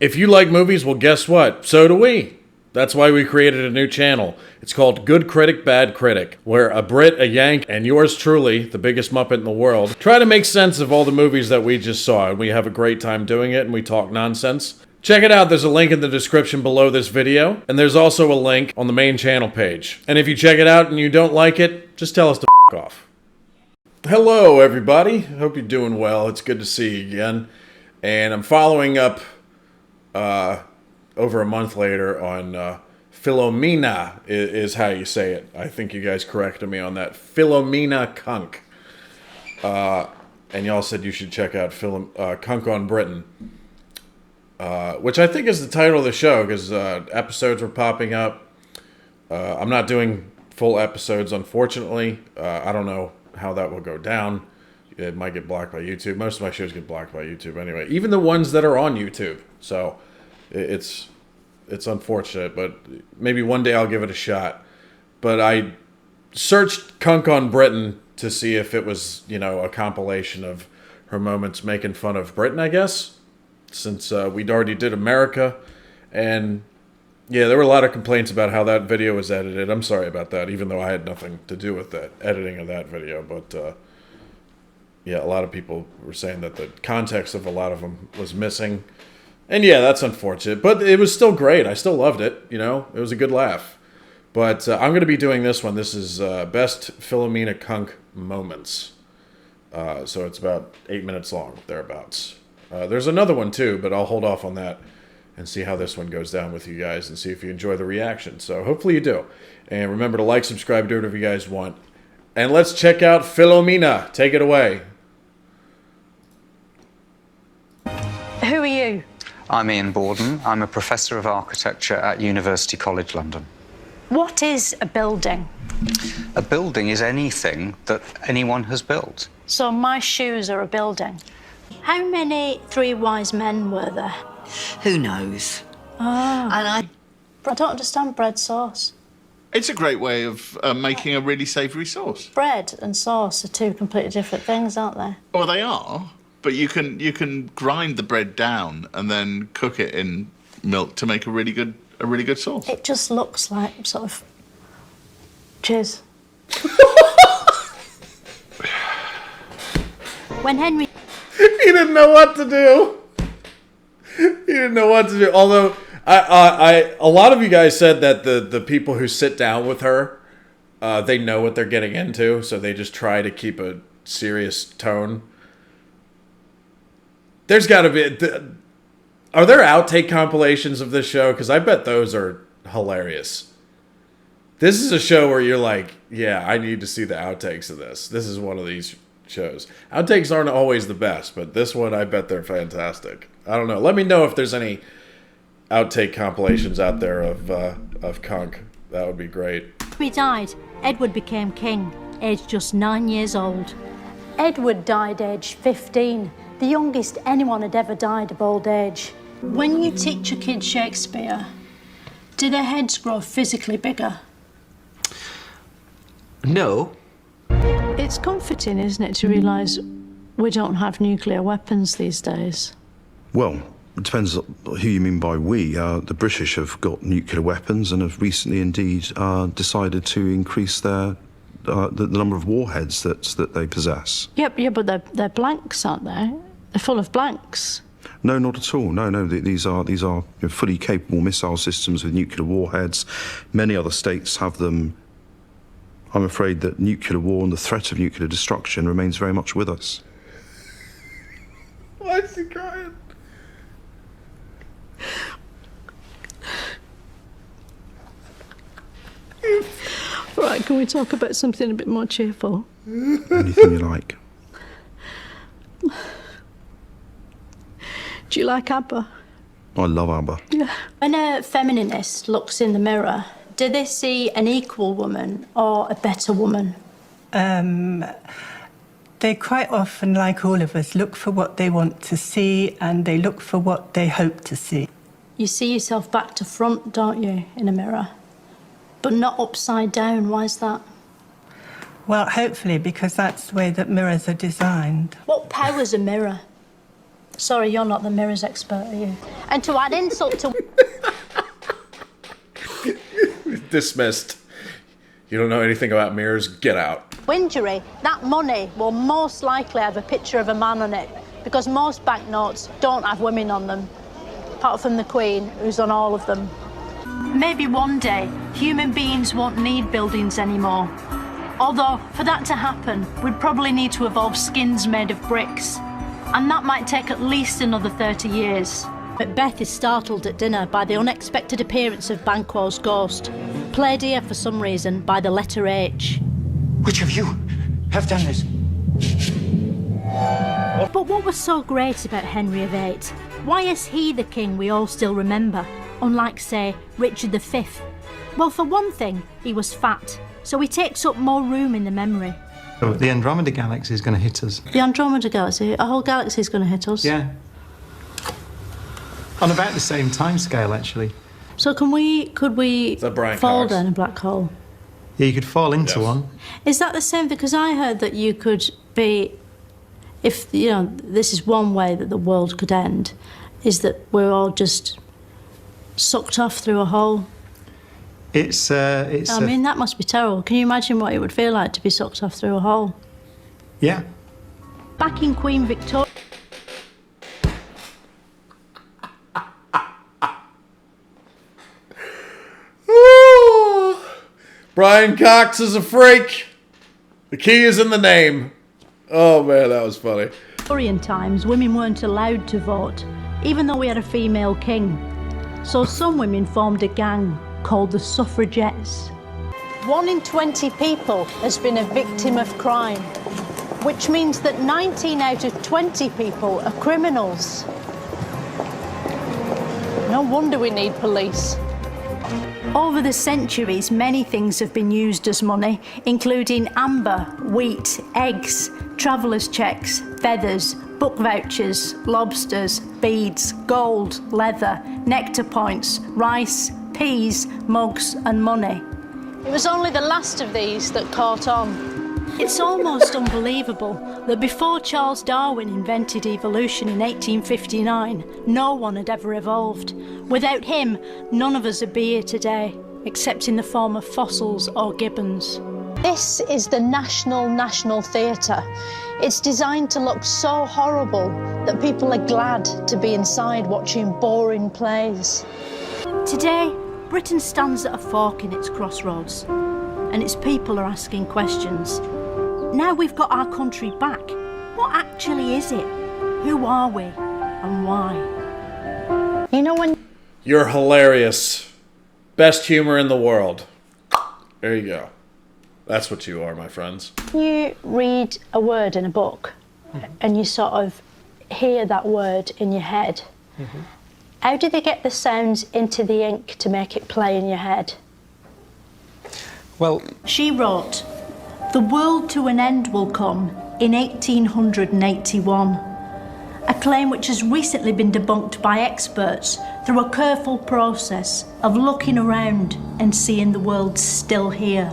If you like movies, well, guess what? So do we. That's why we created a new channel. It's called Good Critic, Bad Critic, where a Brit, a Yank, and yours truly, the biggest Muppet in the world, try to make sense of all the movies that we just saw. And we have a great time doing it, and we talk nonsense. Check it out. There's a link in the description below this video, and there's also a link on the main channel page. And if you check it out and you don't like it, just tell us to f*** off. Hello, everybody. Hope you're doing well. It's good to see you again. And I'm following up over a month later on Philomena is how you say it. I think you guys corrected me on that. Philomena Cunk. And y'all said you should check out Cunk on Britain. Which I think is the title of the show, because episodes were popping up. I'm not doing full episodes, unfortunately. I don't know how that will go down. It might get blocked by YouTube. Most of my shows get blocked by YouTube anyway. Even the ones that are on YouTube. So it's unfortunate, but maybe one day I'll give it a shot. But I searched Cunk on Britain to see if it was, you know, a compilation of her moments making fun of Britain, I guess. Since we'd already did America. And yeah, there were a lot of complaints about how that video was edited. I'm sorry about that, even though I had nothing to do with that editing of that video. But yeah, a lot of people were saying that the context of a lot of them was missing. And yeah, that's unfortunate. But it was still great. I still loved it. You know, it was a good laugh. But I'm going to be doing this one. This is Best Philomena Cunk Moments. So it's about 8 minutes long, thereabouts. There's another one too, but I'll hold off on that and see how this one goes down with you guys and see if you enjoy the reaction. So hopefully you do. And remember to like, subscribe, do whatever you guys want. And let's check out Philomena. Take it away. Who are you? I'm Ian Borden. I'm a professor of architecture at University College London. What is a building? A building is anything that anyone has built. So my shoes are a building. How many three wise men were there? Who knows? Oh. And I don't understand bread sauce. It's a great way of making a really savoury sauce. Bread and sauce are two completely different things, aren't they? Well, they are, but you can grind the bread down and then cook it in milk to make a really good sauce. It just looks like sort of cheers. When Henry He didn't know what to do. He didn't know what to do. Although, a lot of you guys said that the people who sit down with her, they know what they're getting into, so they just try to keep a serious tone. There's got to be... Are there outtake compilations of this show? Because I bet those are hilarious. This is a show where you're like, yeah, I need to see the outtakes of this. This is one of these shows. Outtakes aren't always the best, but this one, I bet they're fantastic. I don't know. Let me know if there's any outtake compilations out there of Cunk. That would be great. he died, Edward became king, aged just 9 years old. Edward died aged 15, the youngest anyone had ever died of old age. When you teach your kids Shakespeare, do their heads grow physically bigger? No. It's comforting, isn't it, to realise we don't have nuclear weapons these days? Well, it depends who you mean by we. The British have got nuclear weapons and have recently indeed decided to increase the number of warheads that they possess. Yep, yeah, but they're blanks, aren't they? They're full of blanks. No, not at all. No. These are fully capable missile systems with nuclear warheads. Many other states have them. I'm afraid that nuclear war and the threat of nuclear destruction remains very much with us. Why is he crying? Right, can we talk about something a bit more cheerful? Anything you like. Do you like ABBA? I love ABBA. Yeah. When a feminist looks in the mirror, do they see an equal woman or a better woman? They quite often, like all of us, look for what they want to see and they look for what they hope to see. You see yourself back to front, don't you, in a mirror? But not upside down. Why is that? Well, hopefully, because that's the way that mirrors are designed. What power's a mirror? Sorry, you're not the mirrors expert, are you? And to add insult to Dismissed. You don't know anything about mirrors? Get out. injury, that money will most likely have a picture of a man on it, because most banknotes don't have women on them, apart from the Queen, who's on all of them. Maybe one day, human beings won't need buildings anymore. Although, for that to happen, we'd probably need to evolve skins made of bricks. And that might take at least another 30 years. Macbeth is startled at dinner by the unexpected appearance of Banquo's ghost, played here for some reason by the letter H. Which of you have done this? But what was so great about Henry VIII? Why is he the king we all still remember, unlike, say, Richard V? Well, for one thing, he was fat, so he takes up more room in the memory. So the Andromeda Galaxy is going to hit us. The Andromeda Galaxy? A whole galaxy is going to hit us? Yeah. On about the same time scale, actually. So could we Brian fall Cox? down a black hole? Yeah, you could fall into Yes. one. Is that the same? Because I heard that you could be, if, you know, this is one way that the world could end, is that we're all just sucked off through a hole. I mean, that must be terrible. Can you imagine what it would feel like to be sucked off through a hole? Yeah. Back in Queen Victoria... Brian Cox is a freak. The key is in the name. Oh man, that was funny. Victorian times, women weren't allowed to vote, even though we had a female king. So some women formed a gang called the suffragettes. 1 in 20 people has been a victim of crime, which means that 19 out of 20 people are criminals. No wonder we need police. Over the centuries, many things have been used as money, including amber, wheat, eggs, travellers' checks, feathers, book vouchers, lobsters, beads, gold, leather, nectar points, rice, peas, mugs and money. It was only the last of these that caught on. It's almost unbelievable that before Charles Darwin invented evolution in 1859, no one had ever evolved. Without him, none of us would be here today, except in the form of fossils or gibbons. This is the National Theatre. It's designed to look so horrible that people are glad to be inside watching boring plays. Today, Britain stands at a fork in its crossroads, and its people are asking questions. Now we've got our country back, what actually is it? Who are we, and why? You know when... You're hilarious. Best humor in the world. There you go. That's what you are, my friends. You read a word in a book, and you sort of hear that word in your head. How do they get the sounds into the ink to make it play in your head? Well, She wrote, "The world to an end will come in 1881, a claim which has recently been debunked by experts through a careful process of looking around and seeing the world still here."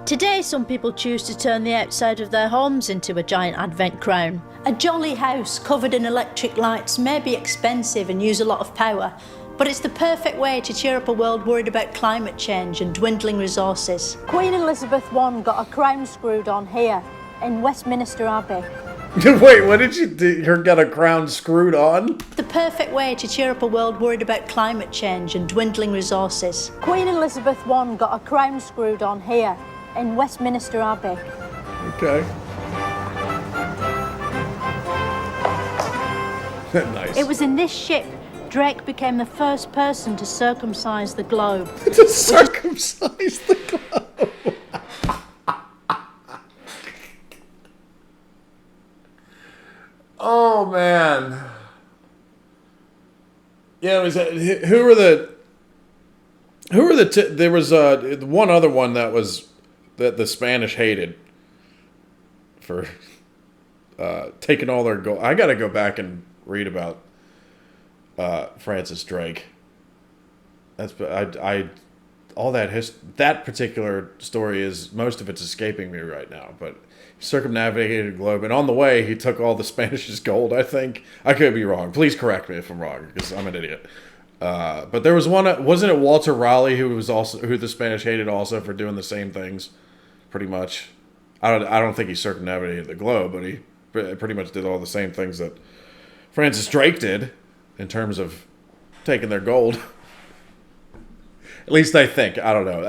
Today, some people choose to turn the outside of their homes into a giant advent crown. A jolly house covered in electric lights may be expensive and use a lot of power, but it's the perfect way to cheer up a world worried about climate change and dwindling resources. Queen Elizabeth I got a crown screwed on here, in Westminster Abbey. Wait, what did you do? You got a crown screwed on? The perfect way to cheer up a world worried about climate change and dwindling resources. Queen Elizabeth I got a crown screwed on here, in Westminster Abbey. Okay. Nice. It was in this ship Drake became the first person to circumcise the globe. To circumcise the globe. Oh man. Yeah, it was. Who were the? There was one other one that was that the Spanish hated for taking all their gold. I got to go back and read about Francis Drake. all that that particular story is, most of it's escaping me right now, but he circumnavigated the globe, and on the way he took all the Spanish's gold, I think. I could be wrong. Please correct me if I'm wrong, because I'm an idiot. But there was one, wasn't it Walter Raleigh who the Spanish hated also for doing the same things, pretty much. I don't think he circumnavigated the globe, but he pretty much did all the same things that Francis Drake did in terms of taking their gold. At least I think. I don't know.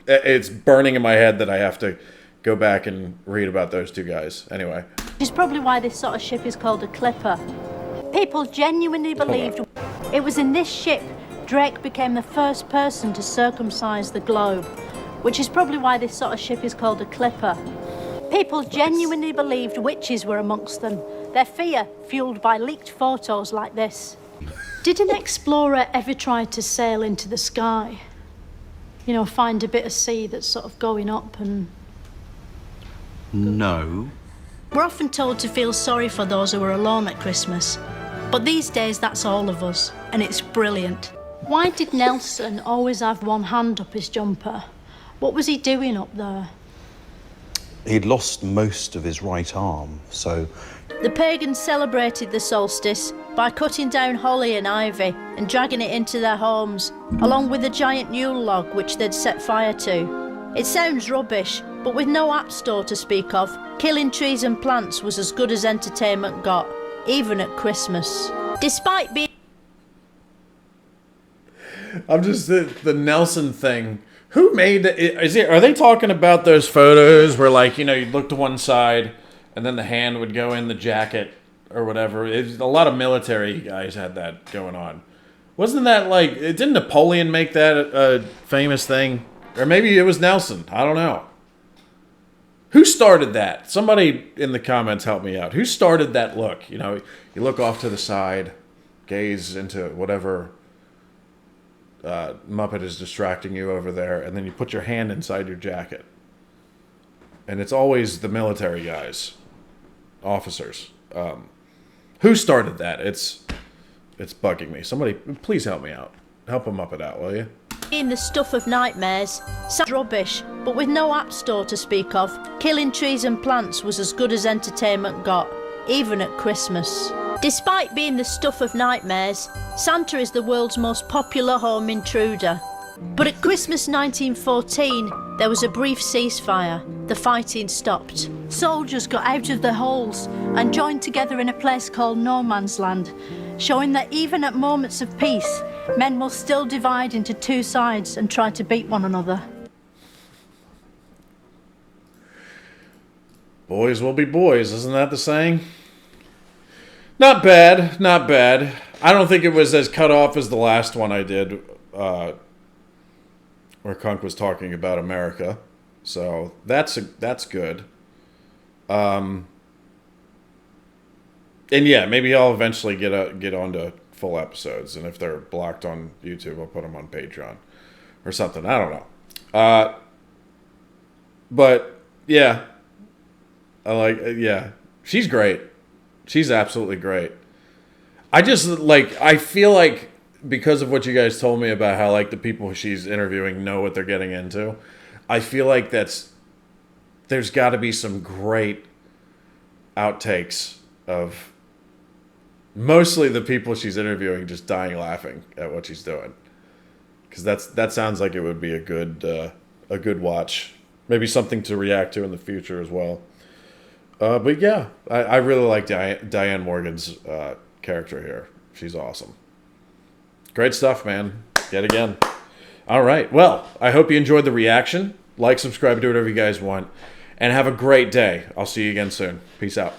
It's burning in my head that I have to go back and read about those two guys. Anyway. Which is probably why this sort of ship is called a clipper. People genuinely believed it was in this ship Drake became the first person to circumcise the globe, which is probably why this sort of ship is called a clipper. People genuinely believed witches were amongst them, their fear fueled by leaked photos like this. Did an explorer ever try to sail into the sky? You know, find a bit of sea that's sort of going up and... No. We're often told to feel sorry for those who are alone at Christmas, but these days that's all of us, and it's brilliant. Why did Nelson always have one hand up his jumper? What was he doing up there? He'd lost most of his right arm, so... The pagans celebrated the solstice by cutting down holly and ivy and dragging it into their homes, along with a giant Yule log which they'd set fire to. It sounds rubbish, but with no app store to speak of, killing trees and plants was as good as entertainment got, even at Christmas. Despite being... I'm just, the Nelson thing. Who made it? Are they talking about those photos where, like, you know, you'd look to one side and then the hand would go in the jacket or whatever? A lot of military guys had that going on. Wasn't that like, didn't Napoleon make that a famous thing? Or maybe it was Nelson. I don't know. Who started that? Somebody in the comments help me out. Who started that look? You know, you look off to the side, gaze into whatever Muppet is distracting you over there, and then you put your hand inside your jacket. And it's always the military guys, officers. Who started that? It's bugging me. Somebody, please help me out. Help a Muppet out, will you? In the stuff of nightmares, sounds rubbish, but with no app store to speak of, killing trees and plants was as good as entertainment got, even at Christmas. Despite being the stuff of nightmares, Santa is the world's most popular home intruder. But at Christmas 1914, there was a brief ceasefire. The fighting stopped. Soldiers got out of their holes and joined together in a place called No Man's Land, showing that even at moments of peace, men will still divide into two sides and try to beat one another. Boys will be boys, isn't that the saying? Not bad, not bad. I don't think it was as cut off as the last one I did, where Cunk was talking about America. So that's good. And yeah, maybe I'll eventually get onto full episodes, and if they're blocked on YouTube, I'll put them on Patreon or something. I don't know. But yeah, yeah, she's great. She's absolutely great. I feel like, because of what you guys told me about how, like, the people she's interviewing know what they're getting into, I feel like there's got to be some great outtakes of mostly the people she's interviewing just dying laughing at what she's doing. Because that sounds like it would be a good watch. Maybe something to react to in the future as well. But yeah, I really like Diane Morgan's character here. She's awesome. Great stuff, man. Yet again. All right. Well, I hope you enjoyed the reaction. Like, subscribe, do whatever you guys want. And have a great day. I'll see you again soon. Peace out.